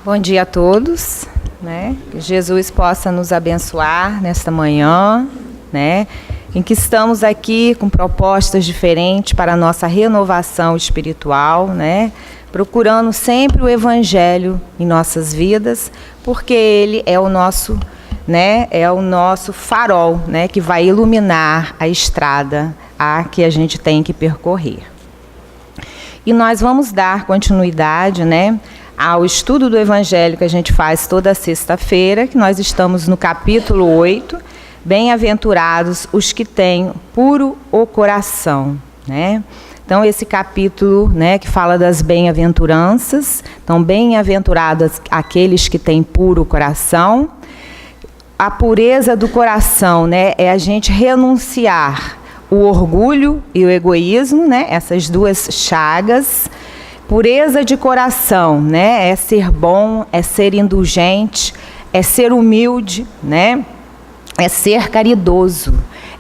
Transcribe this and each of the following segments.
Bom dia a todos, né? Que Jesus possa nos abençoar nesta manhã, né? Em que estamos aqui com propostas diferentes para a nossa renovação espiritual, né? Procurando sempre o Evangelho em nossas vidas, porque ele é o nosso, né? É o nosso farol, né? Que vai iluminar a estrada a que a gente tem que percorrer. E nós vamos dar continuidade, né? Ao estudo do Evangelho que a gente faz toda sexta-feira, que nós estamos no capítulo 8, Bem-aventurados os que têm puro o coração, né? Então, esse capítulo, né, que fala das bem-aventuranças, então, bem-aventurados aqueles que têm puro coração. A pureza do coração, né, é a gente renunciar o orgulho e o egoísmo, né, essas duas chagas. Pureza de coração, né? É ser bom, é ser indulgente, é ser humilde, né? É ser caridoso,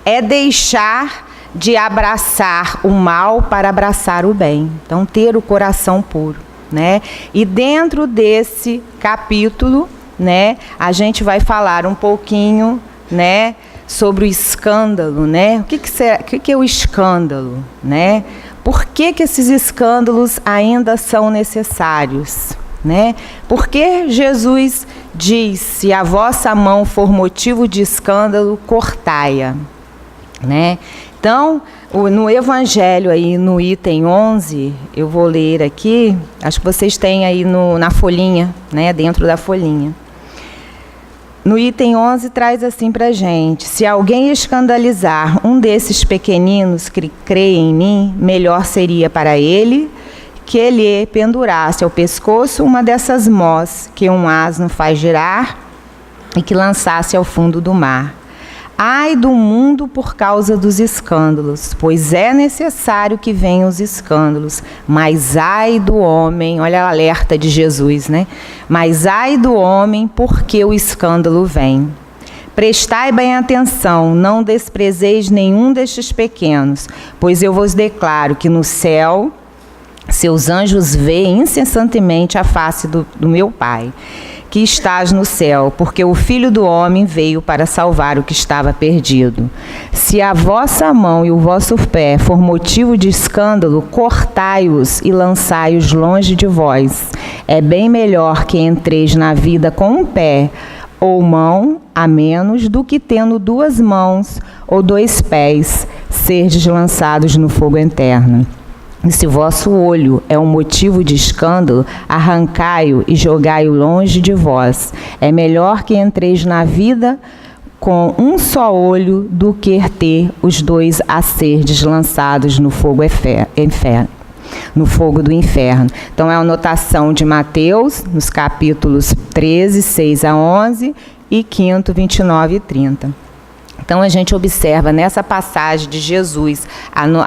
é deixar de abraçar o mal para abraçar o bem. Então, ter o coração puro, né? E dentro desse capítulo, né, a gente vai falar um pouquinho, né, sobre o escândalo, né? O que é o escândalo, né? Por que esses escândalos ainda são necessários, né? Porque Jesus diz, se a vossa mão for motivo de escândalo, cortai-a, né? Então, no Evangelho, aí no item 11, eu vou ler aqui, acho que vocês têm aí na folhinha, né? Dentro da folhinha. No item 11 traz assim para a gente: se alguém escandalizar um desses pequeninos que creem em mim, melhor seria para ele que ele pendurasse ao pescoço uma dessas mós que um asno faz girar e que lançasse ao fundo do mar. Ai do mundo por causa dos escândalos, pois é necessário que venham os escândalos, mas ai do homem, olha o alerta de Jesus, né? Mas ai do homem porque o escândalo vem. Prestai bem atenção, não desprezeis nenhum destes pequenos, pois eu vos declaro que no céu seus anjos veem incessantemente a face do meu Pai, que estás no céu, porque o Filho do Homem veio para salvar o que estava perdido. Se a vossa mão e o vosso pé for motivo de escândalo, cortai-os e lançai-os longe de vós. É bem melhor que entreis na vida com um pé ou mão a menos do que tendo duas mãos ou dois pés, serdes lançados no fogo eterno. E se vosso olho é um motivo de escândalo, arrancai-o e jogai-o longe de vós. É melhor que entreis na vida com um só olho do que ter os dois a serdes lançados no fogo no fogo do inferno. Então, é a anotação de Mateus, nos capítulos 13, 6 a 11 e 5, 29 e 30. Então, a gente observa nessa passagem de Jesus,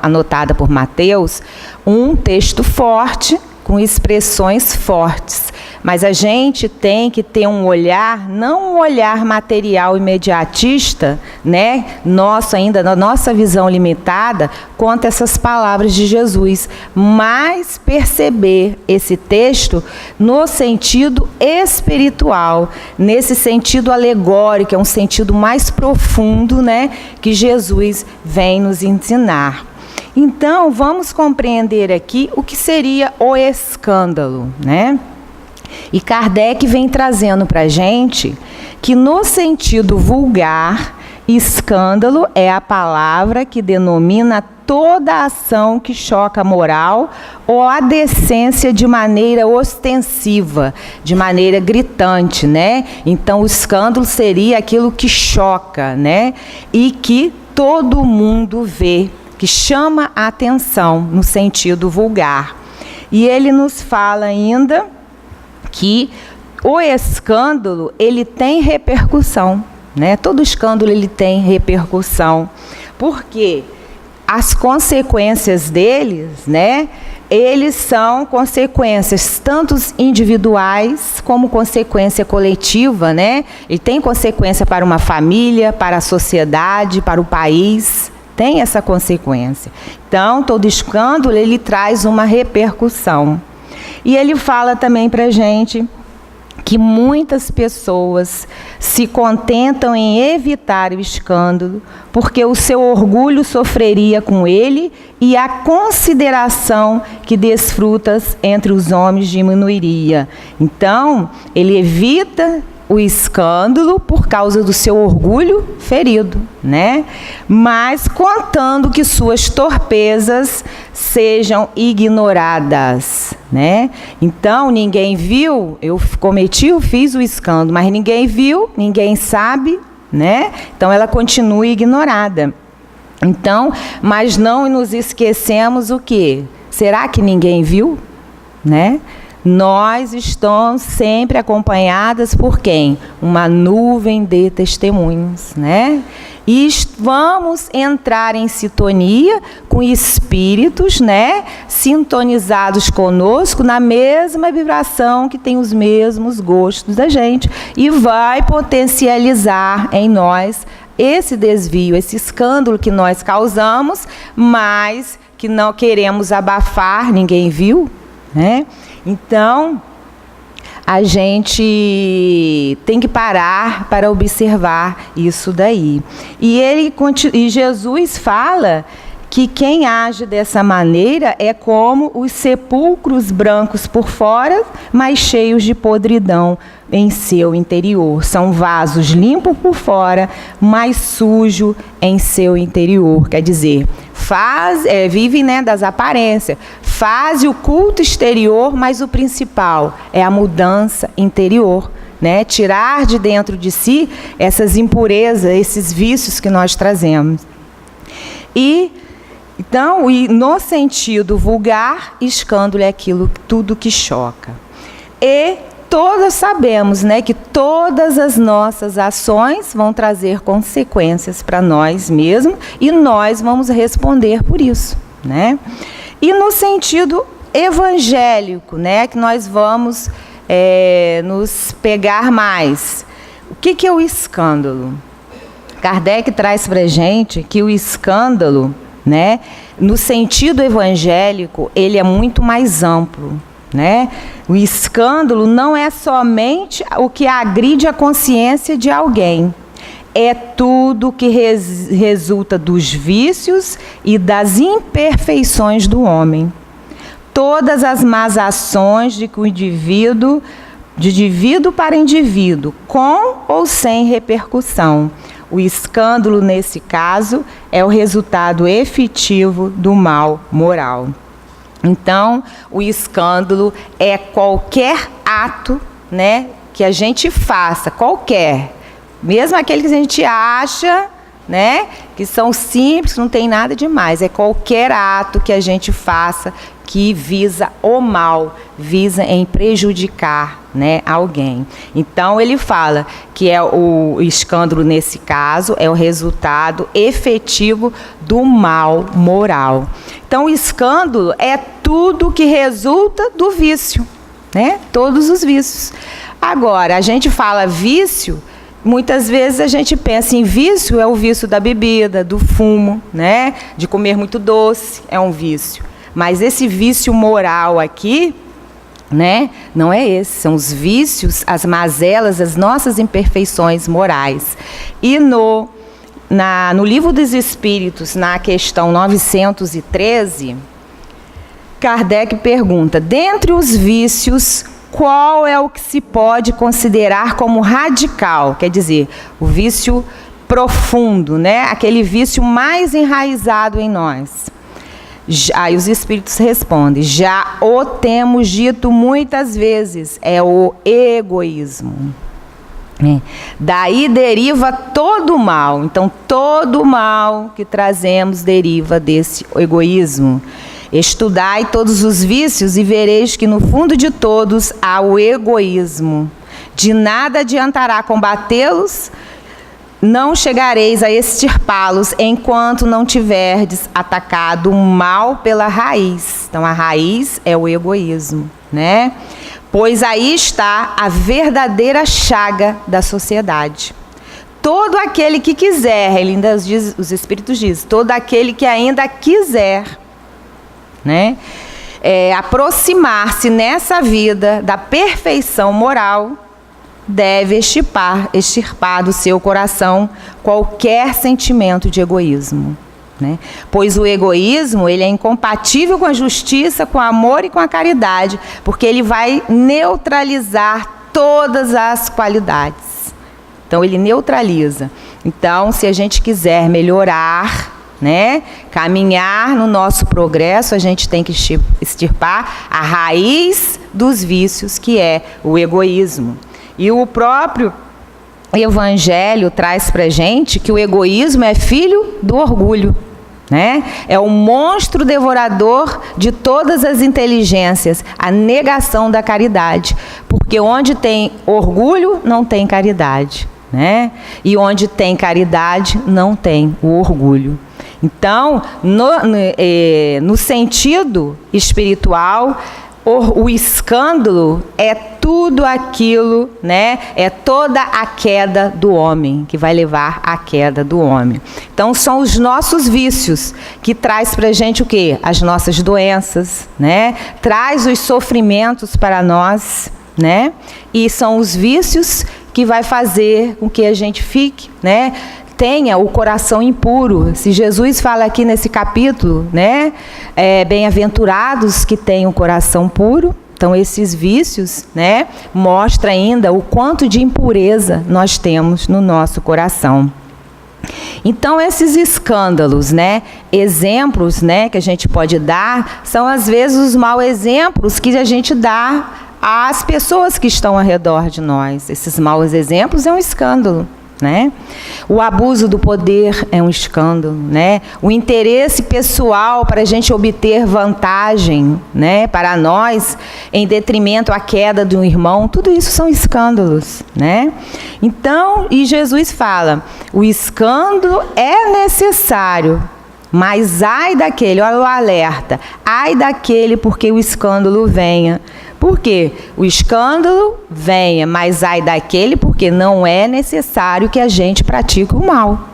anotada por Mateus, um texto forte, com expressões fortes. Mas a gente tem que ter um olhar, não um olhar material imediatista, né? Nosso ainda, na nossa visão limitada, quanto essas palavras de Jesus. Mas perceber esse texto no sentido espiritual, nesse sentido alegórico, é um sentido mais profundo, né? Que Jesus vem nos ensinar. Então, vamos compreender aqui o que seria o escândalo, né? E Kardec vem trazendo para a gente que, no sentido vulgar, escândalo é a palavra que denomina toda ação que choca a moral ou a decência de maneira ostensiva, de maneira gritante, né? Então, o escândalo seria aquilo que choca, né? E que todo mundo vê, que chama a atenção no sentido vulgar. E ele nos fala ainda que o escândalo, ele tem repercussão, né? Todo escândalo ele tem repercussão, porque as consequências deles, né? Eles são consequências tanto individuais como consequência coletiva, né? E tem consequência para uma família, para a sociedade, para o país. Tem essa consequência. Então, todo escândalo, ele traz uma repercussão. E ele fala também para a gente que muitas pessoas se contentam em evitar o escândalo, porque o seu orgulho sofreria com ele e a consideração que desfrutas entre os homens diminuiria. Então, ele evita o escândalo por causa do seu orgulho ferido, né? Mas contando que suas torpezas sejam ignoradas, né? Então, ninguém viu, eu fiz o escândalo, mas ninguém viu, ninguém sabe, né? Então, ela continua ignorada. Então, mas não nos esquecemos o quê? Será que ninguém viu, né? Nós estamos sempre acompanhadas por quem? Uma nuvem de testemunhos, né? E vamos entrar em sintonia com espíritos, né? Sintonizados conosco na mesma vibração, que tem os mesmos gostos da gente, e vai potencializar em nós esse desvio, esse escândalo que nós causamos, mas que não queremos abafar, ninguém viu, né? Então, a gente tem que parar para observar isso daí. E Jesus fala que quem age dessa maneira é como os sepulcros brancos por fora, mas cheios de podridão em seu interior. São vasos limpos por fora, mas sujo em seu interior. Quer dizer, vive, né, das aparências. Faz o culto exterior, mas o principal é a mudança interior, né? Tirar de dentro de si essas impurezas, esses vícios que nós trazemos. Então, no sentido vulgar, escândalo é aquilo, tudo que choca. E todos sabemos, né, que todas as nossas ações vão trazer consequências para nós mesmos e nós vamos responder por isso, né? E no sentido evangélico, né, que nós vamos nos pegar mais. O que é o escândalo? Kardec traz para a gente que o escândalo, né, no sentido evangélico, ele é muito mais amplo, né? O escândalo não é somente o que agride a consciência de alguém, é tudo que resulta dos vícios e das imperfeições do homem. Todas as más ações de indivíduo para indivíduo, com ou sem repercussão. O escândalo, nesse caso, é o resultado efetivo do mal moral. Então, o escândalo é qualquer ato, né, que a gente faça, qualquer, mesmo aquele que a gente acha, né, que são simples, não tem nada demais, é qualquer ato que a gente faça que visa o mal, visa em prejudicar, né, alguém. Então, ele fala que o escândalo, nesse caso, é o resultado efetivo do mal moral. Então, o escândalo é tudo que resulta do vício, né? Todos os vícios. Agora, a gente fala vício, muitas vezes a gente pensa em vício, é o vício da bebida, do fumo, né? De comer muito doce, é um vício. Mas esse vício moral aqui, né, não é esse, são os vícios, as mazelas, as nossas imperfeições morais. E no Livro dos Espíritos, na questão 913, Kardec pergunta: dentre os vícios, qual é o que se pode considerar como radical? Quer dizer, o vício profundo, né? Aquele vício mais enraizado em nós. Aí os espíritos respondem: já o temos dito muitas vezes, é o egoísmo. Daí deriva todo o mal. Então, todo o mal que trazemos deriva desse egoísmo. Estudai todos os vícios e vereis que no fundo de todos há o egoísmo. De nada adiantará combatê-los, não chegareis a extirpá-los enquanto não tiverdes atacado o mal pela raiz. Então, a raiz é o egoísmo, né? Pois aí está a verdadeira chaga da sociedade. Todo aquele que quiser, ele ainda diz, os espíritos dizem, todo aquele que ainda quiser, né, aproximar-se nessa vida da perfeição moral, deve extirpar do seu coração qualquer sentimento de egoísmo, né? Pois o egoísmo, ele é incompatível com a justiça, com o amor e com a caridade, porque ele vai neutralizar todas as qualidades. Então, ele neutraliza. Então, se a gente quiser melhorar, né, caminhar no nosso progresso, a gente tem que extirpar a raiz dos vícios, que é o egoísmo. E o próprio Evangelho traz para a gente que o egoísmo é filho do orgulho, né? É o monstro devorador de todas as inteligências, a negação da caridade. Porque onde tem orgulho, não tem caridade, né? E onde tem caridade, não tem o orgulho. Então, no sentido espiritual, o escândalo é tudo aquilo, né? É toda a queda do homem, que vai levar à queda do homem. Então, são os nossos vícios que traz para a gente o quê? As nossas doenças, né? Traz os sofrimentos para nós, né? E são os vícios que vai fazer com que a gente fique, né? Tenha o coração impuro. Se Jesus fala aqui nesse capítulo, né, bem-aventurados que têm o coração puro, então esses vícios, né, mostra ainda o quanto de impureza nós temos no nosso coração. Então esses escândalos, né, exemplos, né, que a gente pode dar, são às vezes os maus exemplos que a gente dá às pessoas que estão ao redor de nós. Esses maus exemplos é um escândalo, né? O abuso do poder é um escândalo, né? O interesse pessoal para a gente obter vantagem, né, para nós, em detrimento à queda de um irmão, tudo isso são escândalos, né? Então, e Jesus fala, o escândalo é necessário, mas ai daquele, olha o alerta, ai daquele porque o escândalo venha. Por quê? O escândalo venha, mas ai daquele porque não é necessário que a gente pratique o mal,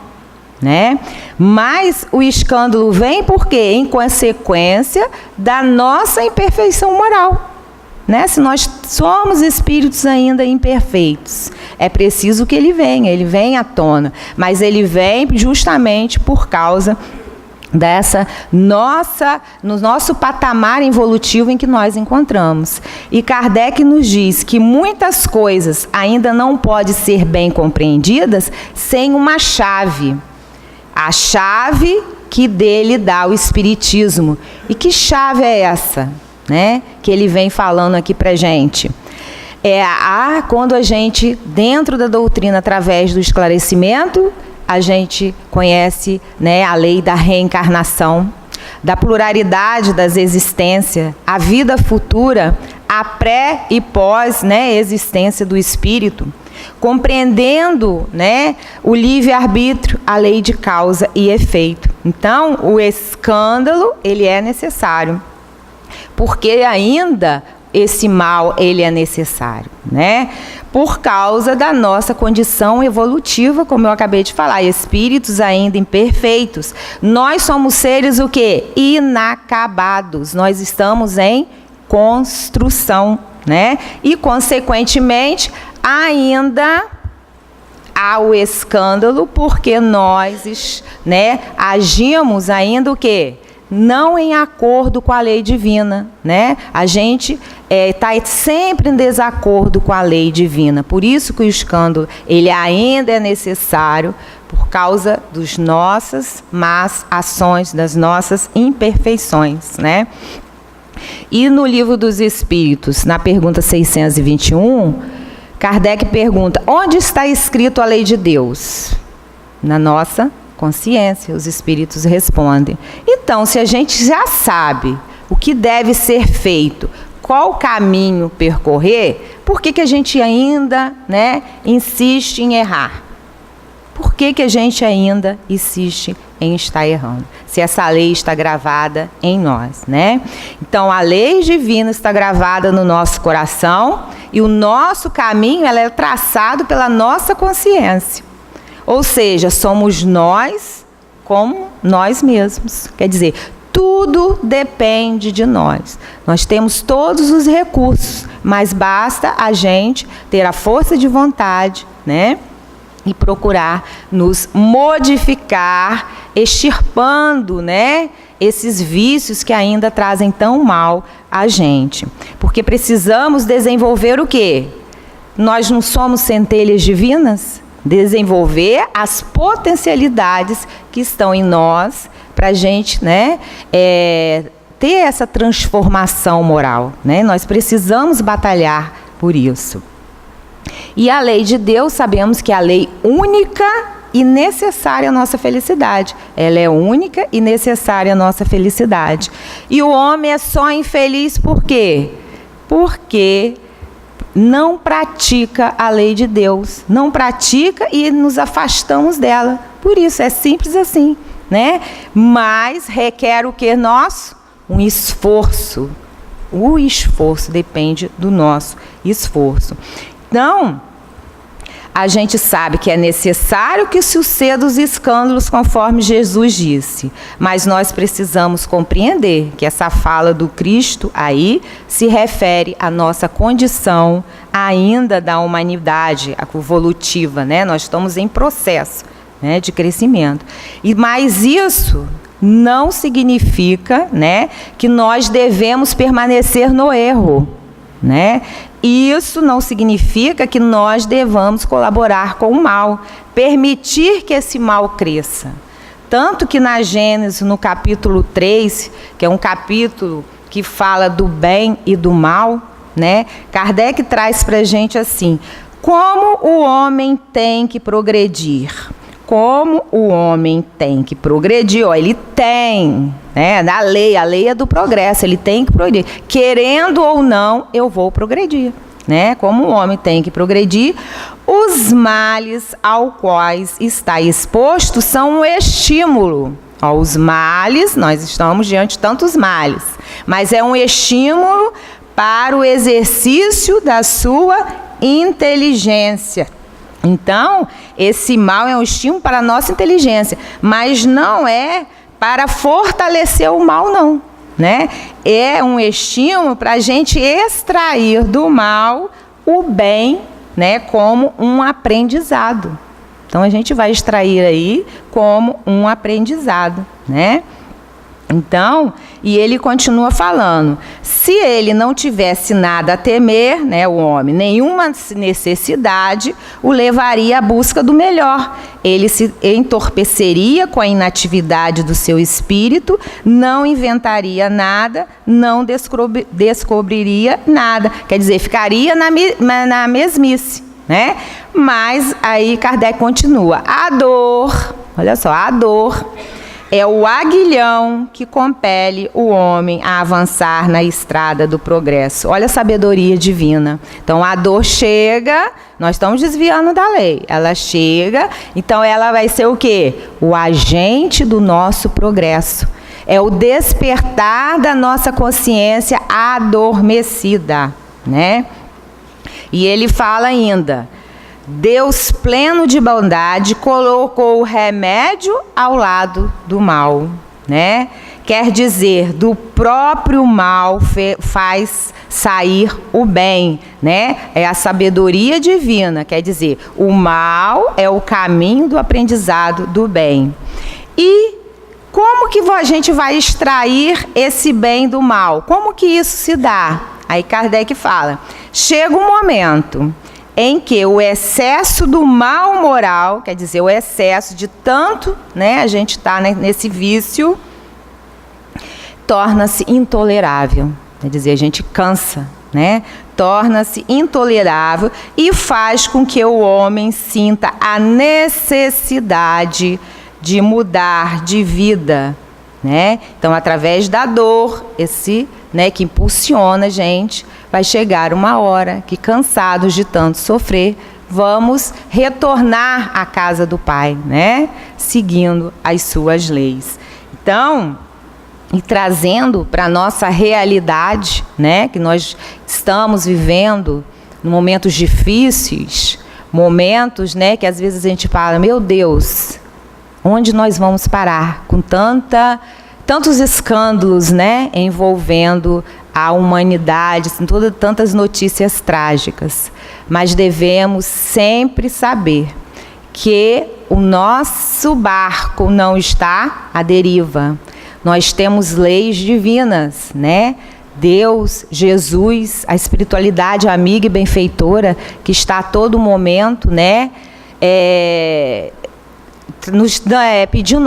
né? Mas o escândalo vem porque em consequência da nossa imperfeição moral, né? Se nós somos espíritos ainda imperfeitos, é preciso que ele venha à tona, mas ele vem justamente por causa no nosso patamar evolutivo em que nós encontramos. E Kardec nos diz que muitas coisas ainda não podem ser bem compreendidas sem uma chave. A chave que dele dá o Espiritismo. E que chave é essa, né, que ele vem falando aqui pra gente? Quando a gente, dentro da doutrina, através do esclarecimento, a gente conhece, né, a lei da reencarnação, da pluralidade das existências, a vida futura, a pré e pós, né, existência do espírito, compreendendo, né, o livre-arbítrio, a lei de causa e efeito. Então, o escândalo, ele é necessário, porque ainda esse mal, ele é necessário, né? Por causa da nossa condição evolutiva, como eu acabei de falar, espíritos ainda imperfeitos. Nós somos seres o quê? Inacabados. Nós estamos em construção, né? E, consequentemente, ainda há o escândalo, porque nós, né, agimos ainda o quê? Não em acordo com a lei divina, né? A gente está sempre em desacordo com a lei divina. Por isso que o escândalo, ele ainda é necessário por causa das nossas más ações, das nossas imperfeições, né? E no Livro dos Espíritos, na pergunta 621, Kardec pergunta, onde está escrito a lei de Deus? Na nossa consciência, os espíritos respondem. Então, se a gente já sabe o que deve ser feito, qual caminho percorrer, por que a gente ainda, né, insiste em errar? Por que a gente ainda insiste em estar errando? Se essa lei está gravada em nós, né? Então, a lei divina está gravada no nosso coração e o nosso caminho, ela é traçado pela nossa consciência. Ou seja, somos nós como nós mesmos. Quer dizer, Tudo depende de nós. Nós temos todos os recursos, mas basta a gente ter a força de vontade, né? E procurar nos modificar, extirpando, né, esses vícios que ainda trazem tão mal a gente. Porque precisamos desenvolver o quê? Nós não somos centelhas divinas? Desenvolver as potencialidades que estão em nós para a gente, né, ter essa transformação moral, né? Nós precisamos batalhar por isso. E a lei de Deus, sabemos que é a lei única e necessária à nossa felicidade. Ela é única e necessária à nossa felicidade. E o homem é só infeliz por quê? Porque não pratica a lei de Deus. Não pratica e nos afastamos dela. Por isso, é simples assim, né? Mas requer o que nosso? Um esforço. O esforço depende do nosso esforço. Então, a gente sabe que é necessário que suceda os escândalos conforme Jesus disse, mas nós precisamos compreender que essa fala do Cristo aí se refere à nossa condição ainda da humanidade evolutiva, né? Nós estamos em processo, né, de crescimento. Mas isso não significa, né, que nós devemos permanecer no erro, né? Isso não significa que nós devamos colaborar com o mal, permitir que esse mal cresça. Tanto que na Gênesis, no capítulo 3, que é um capítulo que fala do bem e do mal, né? Kardec traz para a gente assim, como o homem tem que progredir. Como o homem tem que progredir, ó, ele tem, né, a lei é do progresso, ele tem que progredir. Querendo ou não, eu vou progredir, né? Como o homem tem que progredir, os males aos quais está exposto são um estímulo. Ó, os males, nós estamos diante de tantos males, mas é um estímulo para o exercício da sua inteligência. Então, esse mal é um estímulo para a nossa inteligência, mas não é para fortalecer o mal, não, né? É um estímulo para a gente extrair do mal o bem, né, como um aprendizado. Então, a gente vai extrair aí como um aprendizado, né? Então, e ele continua falando, se ele não tivesse nada a temer, né, o homem, nenhuma necessidade, o levaria à busca do melhor. Ele se entorpeceria com a inatividade do seu espírito, não inventaria nada, não descobriria nada. Quer dizer, ficaria na mesmice, né? Mas aí Kardec continua, a dor, olha só, a dor é o aguilhão que compele o homem a avançar na estrada do progresso. Olha a sabedoria divina. Então, a dor chega, nós estamos desviando da lei. Ela chega, então ela vai ser o quê? O agente do nosso progresso. É o despertar da nossa consciência adormecida, né? E ele fala ainda, Deus pleno de bondade colocou o remédio ao lado do mal, né? Quer dizer, do próprio mal faz sair o bem, né? É a sabedoria divina, quer dizer, o mal é o caminho do aprendizado do bem. E como que a gente vai extrair esse bem do mal? Como que isso se dá? Aí Kardec fala, chega um momento em que o excesso do mal moral, quer dizer, o excesso de tanto, né, a gente está nesse vício, torna-se intolerável. Quer dizer, a gente cansa, né? Torna-se intolerável e faz com que o homem sinta a necessidade de mudar de vida, né? Então, através da dor, né, que impulsiona a gente, vai chegar uma hora que, cansados de tanto sofrer, vamos retornar à casa do Pai, né? Seguindo as suas leis. Então, e trazendo para a nossa realidade, né, que nós estamos vivendo em momentos difíceis, momentos, né, que às vezes a gente fala, meu Deus, onde nós vamos parar com tanto tantos escândalos, né, envolvendo a humanidade, tantas notícias trágicas, mas devemos sempre saber que o nosso barco não está à deriva. Nós temos leis divinas, né? Deus, Jesus, a espiritualidade amiga e benfeitora que está a todo momento, né?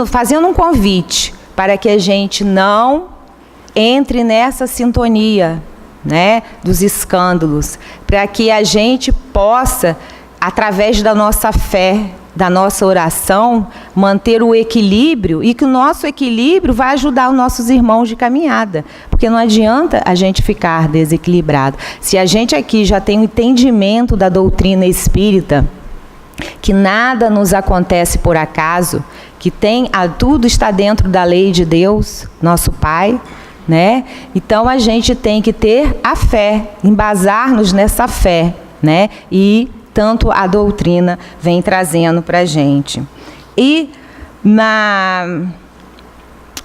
Fazendo um convite para que a gente não entre nessa sintonia, né, dos escândalos, para que a gente possa, através da nossa fé, da nossa oração, manter o equilíbrio, e que o nosso equilíbrio vai ajudar os nossos irmãos de caminhada, porque não adianta a gente ficar desequilibrado. Se a gente aqui já tem o entendimento da doutrina espírita, que nada nos acontece por acaso, que tudo está dentro da lei de Deus, nosso Pai, né? Então a gente tem que ter a fé, embasar-nos nessa fé, né? E tanto a doutrina vem trazendo para a gente. E na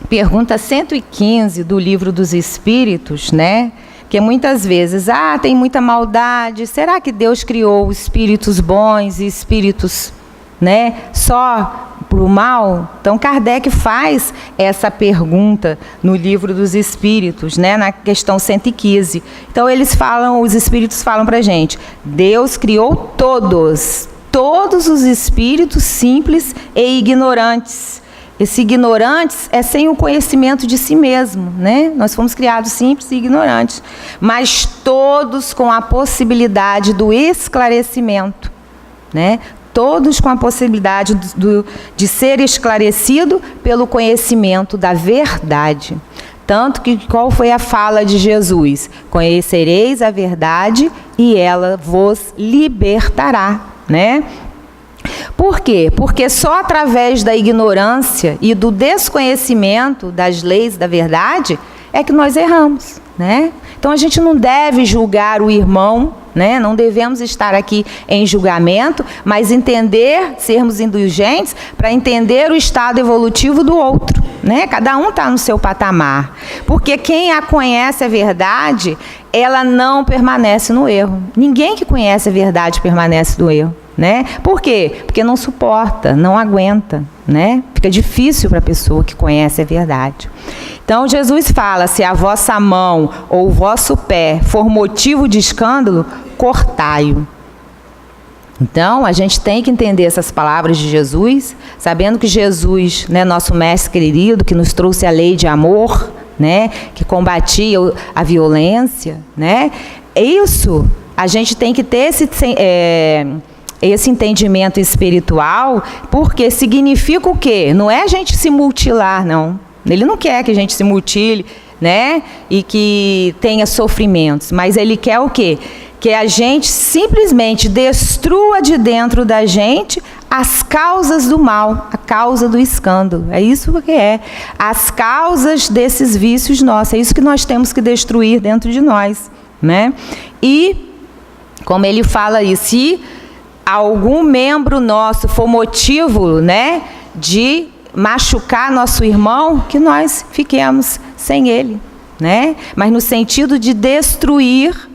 pergunta 115 do Livro dos Espíritos, né? Que muitas vezes, tem muita maldade, será que Deus criou espíritos bons e espíritos, né, só para o mal? Então Kardec faz essa pergunta no Livro dos Espíritos, né, na questão 115. Então os espíritos falam para a gente, Deus criou todos os espíritos simples e ignorantes. Esse ignorantes é sem o conhecimento de si mesmo, né? Nós fomos criados simples e ignorantes, mas todos com a possibilidade do esclarecimento, né? Todos com a possibilidade de ser esclarecido pelo conhecimento da verdade. Tanto que qual foi a fala de Jesus? Conhecereis a verdade e ela vos libertará, né? Por quê? Porque só através da ignorância e do desconhecimento das leis da verdade é que nós erramos, né? Então a gente não deve julgar o irmão, né? Não devemos estar aqui em julgamento, mas sermos indulgentes para entender o estado evolutivo do outro, né? Cada um está no seu patamar. Porque quem a conhece a verdade, ela não permanece no erro. Ninguém que conhece a verdade permanece no erro, né? Por quê? Porque não suporta, não aguenta, né? Fica difícil para a pessoa que conhece a verdade. Então Jesus fala, se a vossa mão ou o vosso pé for motivo de escândalo, cortai-o. Então a gente tem que entender essas palavras de Jesus, sabendo que Jesus, né, nosso mestre querido, que nos trouxe a lei de amor, né, que combatia a violência, né? Isso, a gente tem que ter esse entendimento espiritual, porque significa o quê? Não é a gente se mutilar, não. Ele não quer que a gente se mutile, né? E que tenha sofrimentos, mas ele quer o quê? Que a gente simplesmente destrua de dentro da gente as causas do mal, a causa do escândalo. É isso que é. As causas desses vícios nossos. É isso que nós temos que destruir dentro de nós, né? E, como ele fala aí, se algum membro nosso for motivo, né, de machucar nosso irmão, que nós fiquemos sem ele, né? Mas no sentido de destruir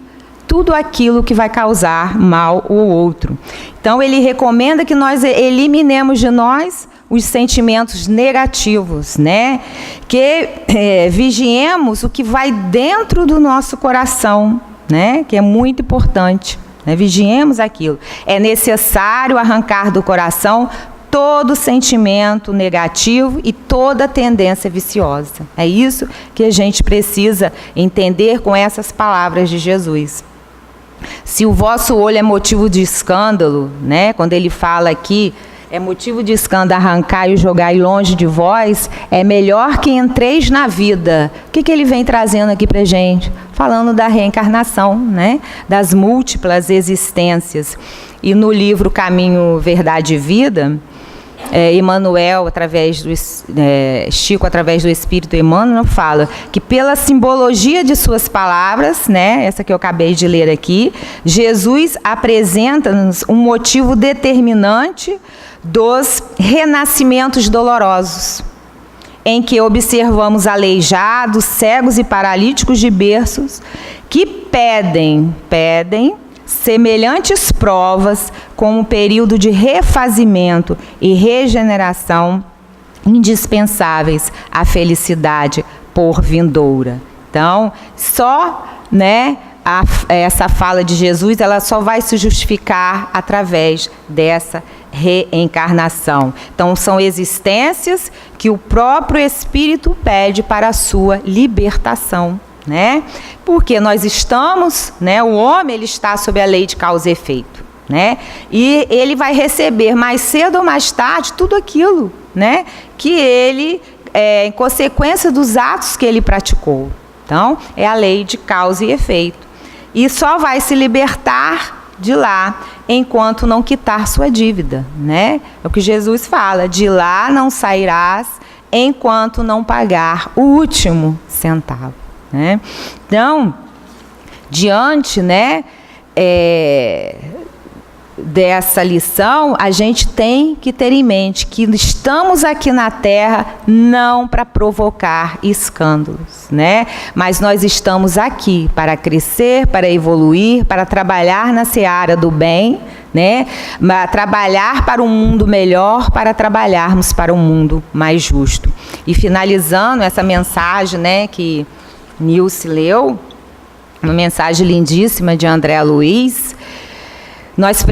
tudo aquilo que vai causar mal ao outro. Então ele recomenda que nós eliminemos de nós os sentimentos negativos, né? Que vigiemos o que vai dentro do nosso coração, né? Que é muito importante, né? Vigiemos aquilo. É necessário arrancar do coração todo sentimento negativo e toda tendência viciosa. É isso que a gente precisa entender com essas palavras de Jesus. Se o vosso olho é motivo de escândalo, né? Quando ele fala aqui, é motivo de escândalo arrancar e jogar longe de vós, é melhor que entreis na vida. O que ele vem trazendo aqui para a gente? Falando da reencarnação, né? Das múltiplas existências. E no livro Caminho, Verdade e Vida, Emmanuel, Chico, através do Espírito Emmanuel, fala que pela simbologia de suas palavras, né, essa que eu acabei de ler aqui, Jesus apresenta-nos um motivo determinante dos renascimentos dolorosos. em que observamos aleijados, cegos e paralíticos de berços que pedem semelhantes provas como período de refazimento e regeneração indispensáveis à felicidade por vindoura. Então, só, essa fala de Jesus, ela só vai se justificar através dessa reencarnação. Então, são existências que o próprio Espírito pede para a sua libertação, Porque nós estamos, o homem ele está sob a lei de causa e efeito, E ele vai receber mais cedo ou mais tarde tudo aquilo, que ele, em consequência dos atos que ele praticou. Então, é a lei de causa e efeito. E só vai se libertar de lá enquanto não quitar sua dívida, É o que Jesus fala, de lá não sairás enquanto não pagar o último centavo. Então, diante, dessa lição, a gente tem que ter em mente que estamos aqui na Terra não para provocar escândalos, Mas nós estamos aqui para crescer, para evoluir, para trabalhar na seara do bem, Trabalhar para um mundo melhor, para trabalharmos para um mundo mais justo. E finalizando essa mensagem, que Nilce leu, uma mensagem lindíssima de André Luiz. Nós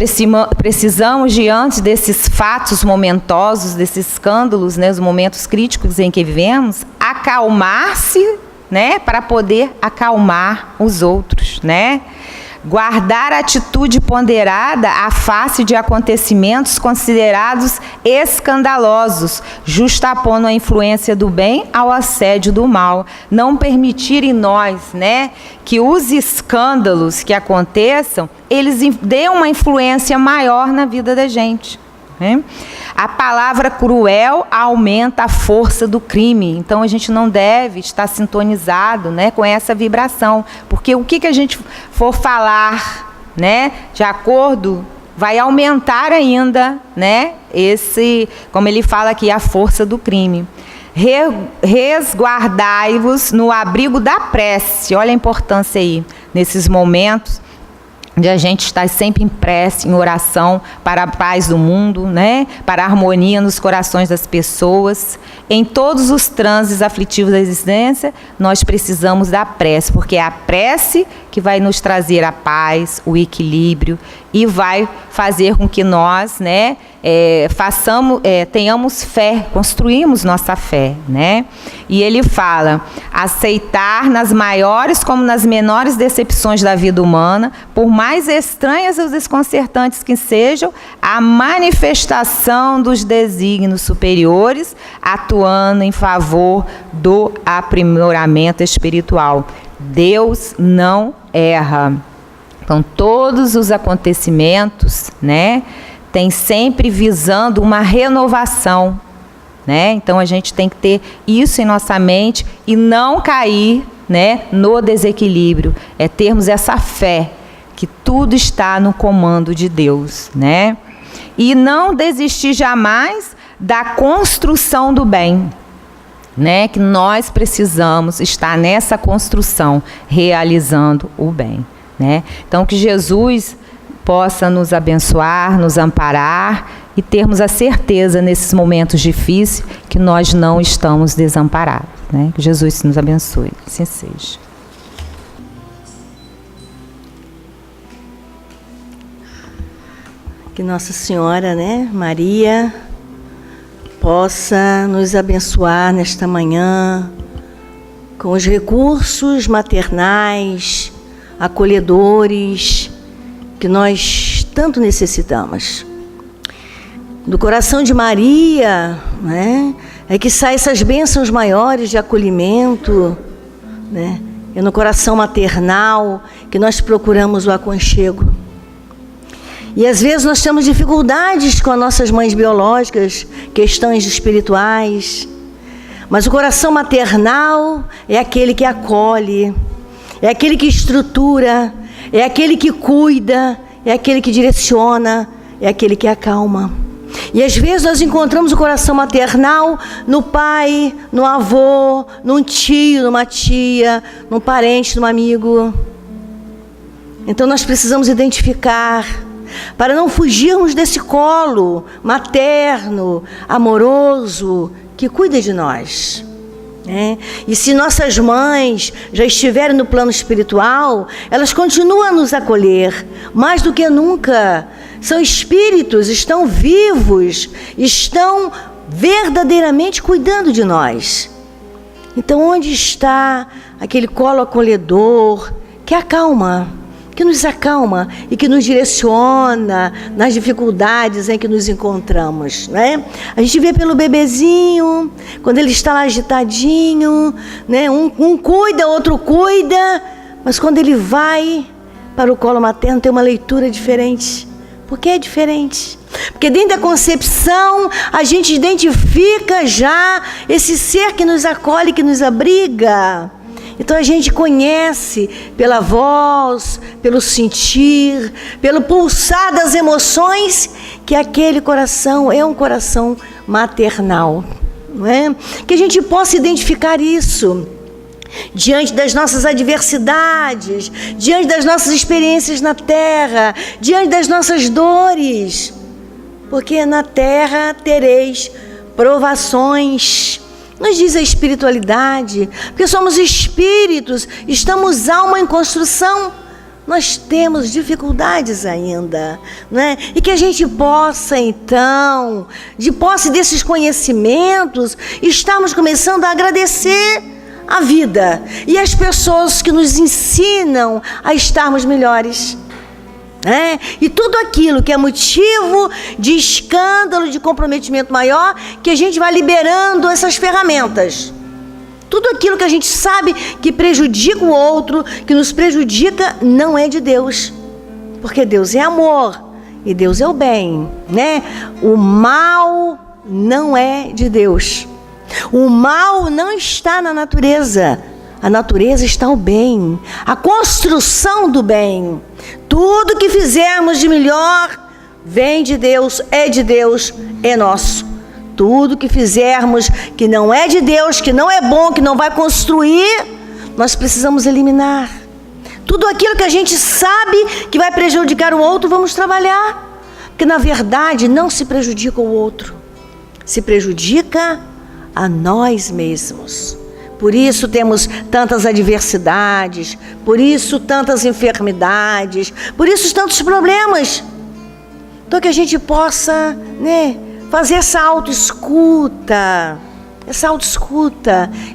precisamos, diante desses fatos momentosos, desses escândalos, os momentos críticos em que vivemos, acalmar-se, para poder acalmar os outros, Guardar atitude ponderada à face de acontecimentos considerados escandalosos, justapondo a influência do bem ao assédio do mal. Não permitir em nós, que os escândalos que aconteçam, eles dêem uma influência maior na vida da gente. A palavra cruel aumenta a força do crime. Então, a gente não deve estar sintonizado, com essa vibração. Porque o que a gente for falar, de acordo, vai aumentar ainda, como ele fala aqui, a força do crime. Resguardai-vos no abrigo da prece. Olha a importância aí, nesses momentos, de a gente estar sempre em prece, em oração para a paz do mundo, para a harmonia nos corações das pessoas. Em todos os transes aflitivos da existência, nós precisamos da prece, porque é a prece que vai nos trazer a paz, o equilíbrio e vai fazer com que nós, tenhamos fé, construímos nossa fé, E ele fala, aceitar nas maiores como nas menores decepções da vida humana, por mais estranhas ou desconcertantes que sejam, a manifestação dos desígnios superiores, atuando em favor do aprimoramento espiritual. Deus não erra. Então, todos os acontecimentos, tem sempre visando uma renovação, Então, a gente tem que ter isso em nossa mente e não cair, no desequilíbrio. É termos essa fé que tudo está no comando de Deus, E não desistir jamais da construção do bem, que nós precisamos estar nessa construção, realizando o bem, Então, que Jesus possa nos abençoar, nos amparar e termos a certeza nesses momentos difíceis que nós não estamos desamparados, Que Jesus nos abençoe. Assim seja. Que Nossa Senhora, Maria, possa nos abençoar nesta manhã com os recursos maternais, acolhedores, que nós tanto necessitamos. Do coração de Maria, é que saem essas bênçãos maiores de acolhimento, É no coração maternal que nós procuramos o aconchego. E às vezes nós temos dificuldades com as nossas mães biológicas, questões espirituais, mas o coração maternal é aquele que acolhe, é aquele que estrutura, é aquele que cuida, é aquele que direciona, é aquele que acalma. E às vezes nós encontramos o coração maternal no pai, no avô, num tio, numa tia, num parente, num amigo. Então nós precisamos identificar, para não fugirmos desse colo materno, amoroso, que cuida de nós. E se nossas mães já estiverem no plano espiritual, elas continuam a nos acolher, mais do que nunca. São espíritos, estão vivos, estão verdadeiramente cuidando de nós. Então, onde está aquele colo acolhedor que acalma, que nos acalma e que nos direciona nas dificuldades em que nos encontramos, né? A gente vê pelo bebezinho, quando ele está lá agitadinho, né? Um cuida, outro cuida, mas quando ele vai para o colo materno tem uma leitura diferente. Por que é diferente? Porque dentro da concepção a gente identifica já esse ser que nos acolhe, que nos abriga. Então a gente conhece pela voz, pelo sentir, pelo pulsar das emoções, que aquele coração é um coração maternal, não é? Que a gente possa identificar isso diante das nossas adversidades, diante das nossas experiências na terra, diante das nossas dores, porque na terra tereis provações. Nos diz a espiritualidade, porque somos espíritos, estamos alma em construção, nós temos dificuldades ainda, né? E que a gente possa então, de posse desses conhecimentos, estarmos começando a agradecer a vida e as pessoas que nos ensinam a estarmos melhores. E tudo aquilo que é motivo de escândalo, de comprometimento maior, que a gente vai liberando essas ferramentas. Tudo aquilo que a gente sabe que prejudica o outro, que nos prejudica, não é de Deus. Porque Deus é amor e Deus é o bem, né? O mal não é de Deus. O mal não está na natureza. A natureza está o bem, a construção do bem. Tudo que fizermos de melhor vem de Deus, é nosso. Tudo que fizermos que não é de Deus, que não é bom, que não vai construir, nós precisamos eliminar. Tudo aquilo que a gente sabe que vai prejudicar o outro, vamos trabalhar. Porque na verdade não se prejudica o outro, se prejudica a nós mesmos. Por isso temos tantas adversidades, por isso tantas enfermidades, por isso tantos problemas. Então que a gente possa, né, fazer essa autoescuta.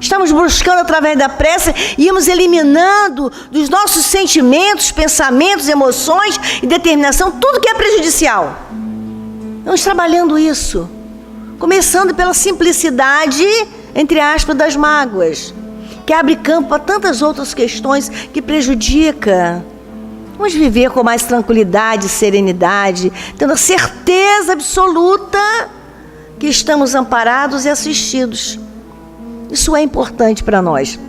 Estamos buscando através da prece e irmos eliminando dos nossos sentimentos, pensamentos, emoções e determinação tudo que é prejudicial. Vamos trabalhando isso, começando pela simplicidade, entre aspas, das mágoas, que abre campo a tantas outras questões que prejudicam. Vamos viver com mais tranquilidade e serenidade, tendo a certeza absoluta que estamos amparados e assistidos. Isso é importante para nós.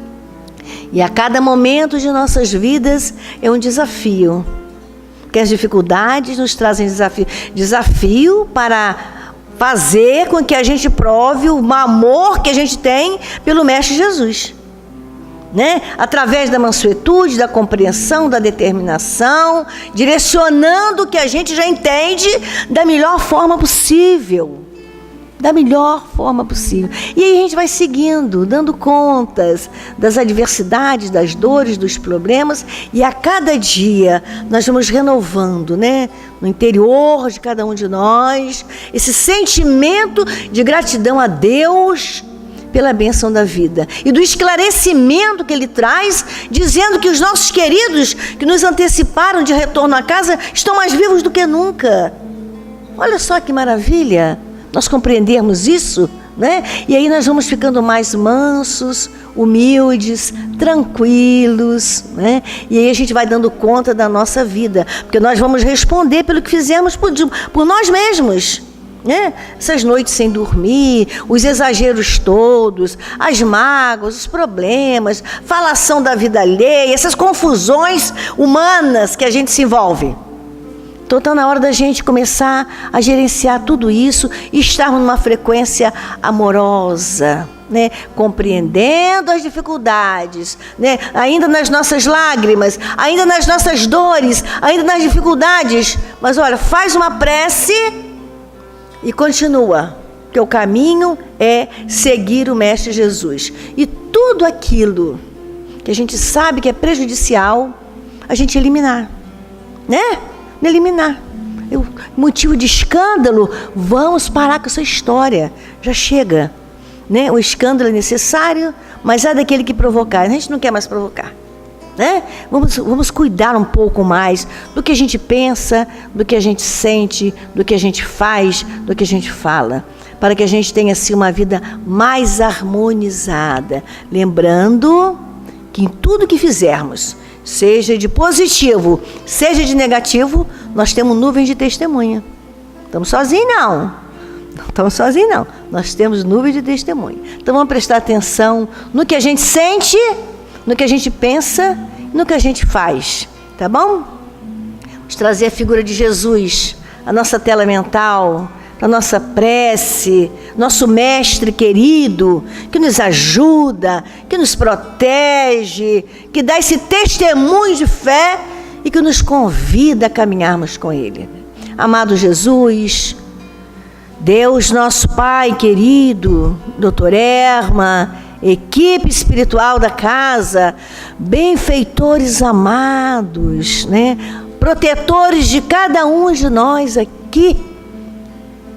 E a cada momento de nossas vidas é um desafio, porque as dificuldades nos trazem desafio para fazer com que a gente prove o amor que a gente tem pelo Mestre Jesus, né? Através da mansuetude, da compreensão, da determinação, direcionando o que a gente já entende da melhor forma possível. E aí a gente vai seguindo, dando contas das adversidades, das dores, dos problemas, e a cada dia nós vamos renovando, né, no interior de cada um de nós, esse sentimento de gratidão a Deus pela bênção da vida e do esclarecimento que Ele traz, dizendo que os nossos queridos que nos anteciparam de retorno à casa estão mais vivos do que nunca. Olha só que maravilha! Nós compreendermos isso, né? E aí nós vamos ficando mais mansos, humildes, tranquilos, né? E aí a gente vai dando conta da nossa vida, porque nós vamos responder pelo que fizemos por nós mesmos, né? Essas noites sem dormir, os exageros todos, as mágoas, os problemas, falação da vida alheia, essas confusões humanas que a gente se envolve. Então está na hora da gente começar a gerenciar tudo isso e estarmos numa frequência amorosa, né? Compreendendo as dificuldades, né? Ainda nas nossas lágrimas, ainda nas nossas dores, ainda nas dificuldades. Mas olha, faz uma prece e continua, porque o caminho é seguir o Mestre Jesus. E tudo aquilo que a gente sabe que é prejudicial, a gente eliminar, né? Eliminar. Motivo de escândalo, vamos parar com essa história. Já chega, né? O escândalo é necessário, mas é daquele que provocar. A gente não quer mais provocar, né? Vamos cuidar um pouco mais do que a gente pensa, do que a gente sente, do que a gente faz, do que a gente fala, para que a gente tenha assim uma vida mais harmonizada. Lembrando que em tudo que fizermos, seja de positivo, seja de negativo, nós temos nuvem de testemunha. Estamos sozinhos, não. Não estamos sozinhos, não. Nós temos nuvem de testemunha. Então vamos prestar atenção no que a gente sente, no que a gente pensa, no que a gente faz. Tá bom? Vamos trazer a figura de Jesus, a nossa tela mental, a nossa prece, nosso mestre querido, que nos ajuda, que nos protege, que dá esse testemunho de fé e que nos convida a caminharmos com Ele. Amado Jesus, Deus nosso Pai querido, Doutor Erma, equipe espiritual da casa, benfeitores amados, né? Protetores de cada um de nós aqui,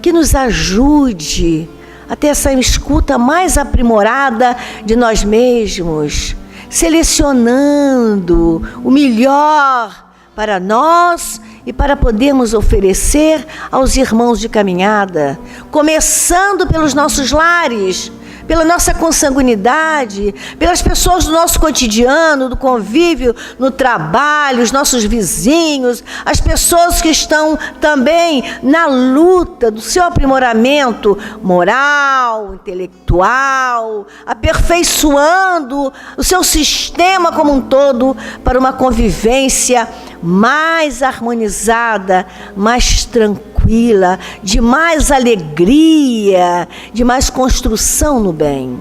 que nos ajude a ter essa escuta mais aprimorada de nós mesmos, selecionando o melhor para nós e para podermos oferecer aos irmãos de caminhada, começando pelos nossos lares, pela nossa consanguinidade, pelas pessoas do nosso cotidiano, do convívio, no trabalho, os nossos vizinhos, as pessoas que estão também na luta do seu aprimoramento moral, intelectual, aperfeiçoando o seu sistema como um todo para uma convivência mais harmonizada, mais tranquila, de mais alegria, de mais construção no bem.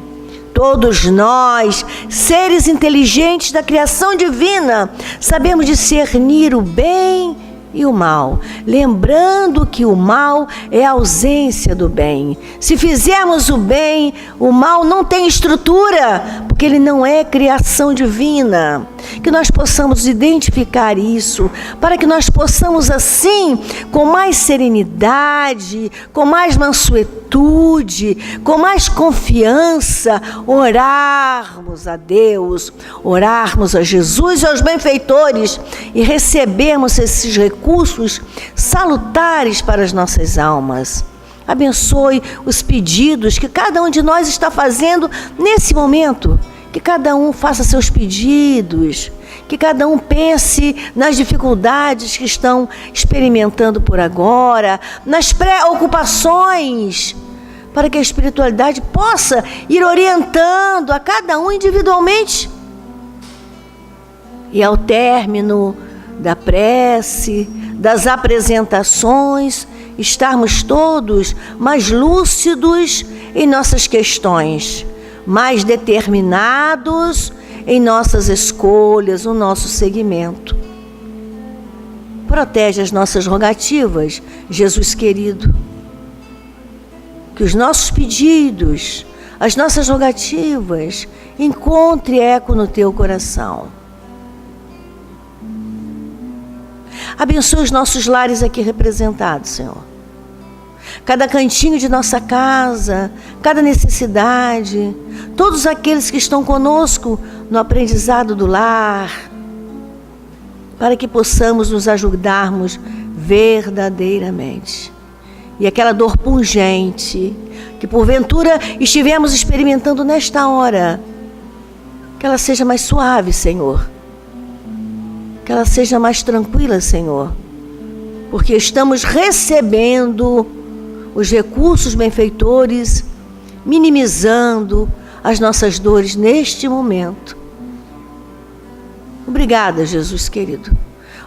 Todos nós, seres inteligentes da criação divina, sabemos discernir o bem e o mal, lembrando que o mal é a ausência do bem. Se fizermos o bem, o mal não tem estrutura, porque ele não é criação divina. Que nós possamos identificar isso, para que nós possamos assim, com mais serenidade, com mais mansuetude, com mais confiança, orarmos a Deus, orarmos a Jesus e aos benfeitores e recebermos esses recursos salutares para as nossas almas. Abençoe os pedidos que cada um de nós está fazendo nesse momento. Que cada um faça seus pedidos, que cada um pense nas dificuldades que estão experimentando por agora, nas preocupações, para que a espiritualidade possa ir orientando a cada um individualmente. E ao término da prece, das apresentações, estarmos todos mais lúcidos em nossas questões, mais determinados em nossas escolhas, no nosso seguimento. Protege as nossas rogativas, Jesus querido. Que os nossos pedidos, as nossas rogativas, encontrem eco no teu coração. Abençoe os nossos lares aqui representados, Senhor. Cada cantinho de nossa casa, cada necessidade, todos aqueles que estão conosco no aprendizado do lar, para que possamos nos ajudarmos verdadeiramente. E aquela dor pungente que porventura estivemos experimentando nesta hora, que ela seja mais suave, Senhor. Que ela seja mais tranquila, Senhor. Porque estamos recebendo os recursos benfeitores, minimizando as nossas dores neste momento. Obrigada, Jesus querido.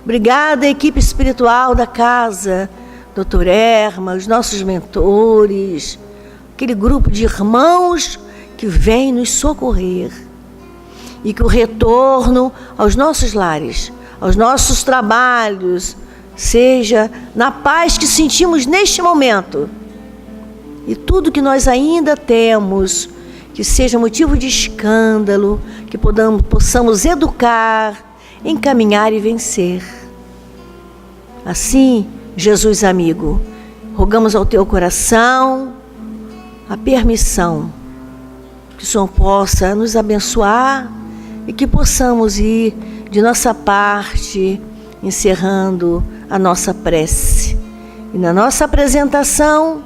Obrigada, equipe espiritual da casa, Dr. Erma, os nossos mentores, aquele grupo de irmãos que vem nos socorrer. E que o retorno aos nossos lares, aos nossos trabalhos, seja na paz que sentimos neste momento. E tudo que nós ainda temos, que seja motivo de escândalo, que possamos educar, encaminhar e vencer. Assim, Jesus amigo, rogamos ao teu coração a permissão que o Senhor possa nos abençoar e que possamos ir de nossa parte encerrando a nossa prece. E na nossa apresentação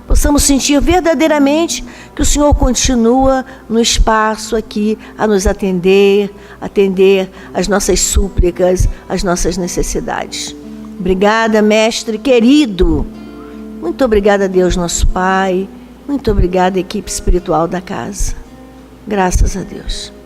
possamos sentir verdadeiramente que o Senhor continua no espaço aqui a nos atender às nossas súplicas, às nossas necessidades. Obrigada, mestre querido. Muito obrigada, Deus nosso Pai. Muito obrigada, equipe espiritual da casa. Graças a Deus.